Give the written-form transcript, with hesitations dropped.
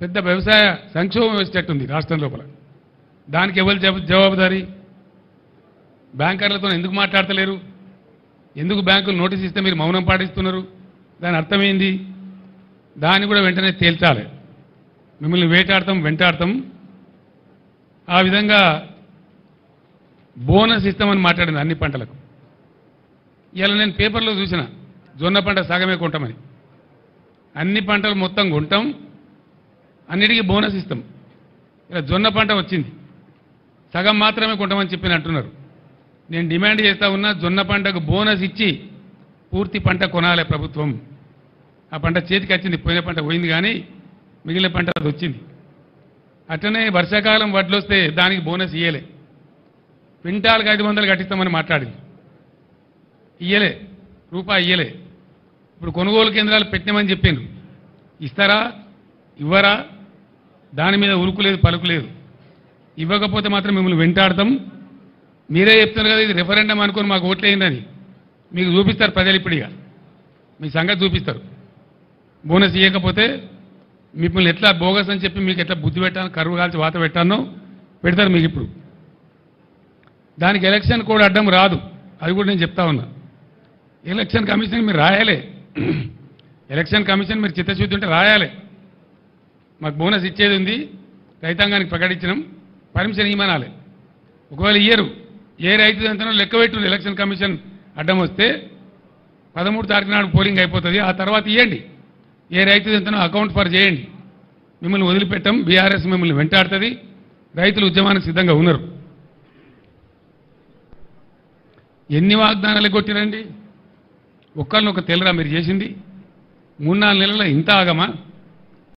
పెద్ద వ్యవసాయ సంక్షోభం వచ్చేటట్టుంది రాష్ట్రం లోపల. దానికి ఎవరు జవాబుదారీ? బ్యాంకర్లతో ఎందుకు మాట్లాడతలేరు? ఎందుకు బ్యాంకులు నోటీస్ ఇస్తే మీరు మౌనం పాటిస్తున్నారు? దాని అర్థమైంది. దాన్ని కూడా వెంటనే తేల్చాలి. మిమ్మల్ని వెంటాడతాం. ఆ విధంగా బోనస్ ఇస్తామని మాట్లాడింది అన్ని పంటలకు. ఇలా నేను పేపర్లో చూసిన జొన్న పంట సగమే కొంటామని. అన్ని పంటలు మొత్తం కొంటాం, అన్నిటికీ బోనస్ ఇస్తాం. ఇలా జొన్న పంట వచ్చింది, సగం మాత్రమే కొంటామని చెప్పి అంటున్నారు. నేను డిమాండ్ చేస్తా ఉన్నా, జొన్న పంటకు బోనస్ ఇచ్చి పూర్తి పంట కొనాలి ప్రభుత్వం. ఆ పంట చేతికి వచ్చింది, పోయిన పంట పోయింది, కానీ మిగిలిన పంట అది వచ్చింది. అట్లనే వర్షాకాలం వడ్లు వస్తే దానికి బోనస్ ఇయ్యలే. క్వింటాల్కి 500 కట్టిస్తామని మాట్లాడింది, ఇయ్యలే, రూపాయి ఇయ్యలే. ఇప్పుడు కొనుగోలు కేంద్రాలు పెట్టినామని చెప్పిండ్రు, ఇస్తారా ఇవ్వరా? దాని మీద ఉరుకులేదు పలుకులేదు. ఇవ్వకపోతే మాత్రం మిమ్మల్ని వెంటాడతాం. మీరే చెప్తున్నారు కదా ఇది రెఫరెండం అనుకుని మాకు ఓట్లేయిందని. మీకు చూపిస్తారు ప్రజలు, ఇప్పుడిగా మీ సంగతి చూపిస్తారు. బోనస్ ఇవ్వకపోతే మిమ్మల్ని ఎట్లా బోగస్ అని చెప్పి మీకు ఎట్లా బుద్ధి పెట్టాను, కరువు కాల్చి వాత పెట్టానో పెడతారు మీకు. ఇప్పుడు దానికి ఎలక్షన్ కోడ్ అడ్డం రాదు, అది కూడా నేను చెప్తా ఉన్నా. ఎలక్షన్ కమిషన్ మీరు రాయాలి, ఎలక్షన్ కమిషన్ మీరు చిత్తశుద్ధి ఉంటే రాయాలి. మాకు బోనస్ ఇచ్చేది ఉంది, రైతాంగానికి ప్రకటించినాం, పర్మిషన్ ఇవ్వనాలి. ఒకవేళ ఇయ్యరు, ఏ రైతు ఎంతనో లెక్క పెట్టు. ఎలక్షన్ కమిషన్ అడ్డం వస్తే 13 తారీఖు నాడు పోలింగ్ అయిపోతుంది, ఆ తర్వాత ఇవ్వండి. ఏ రైతు ఎంతనో అకౌంట్ ఫర్ చేయండి. మిమ్మల్ని వదిలిపెట్టం, బీఆర్ఎస్ మిమ్మల్ని వెంటాడుతుంది. రైతులు ఉద్యమానికి సిద్ధంగా ఉన్నారు. ఎన్ని వాగ్దానాలు కొట్టిరండి? ఒక్కరిని ఒక తెలరా మీరు చేసింది? 3-4 నెలల ఇంత ఆగమా?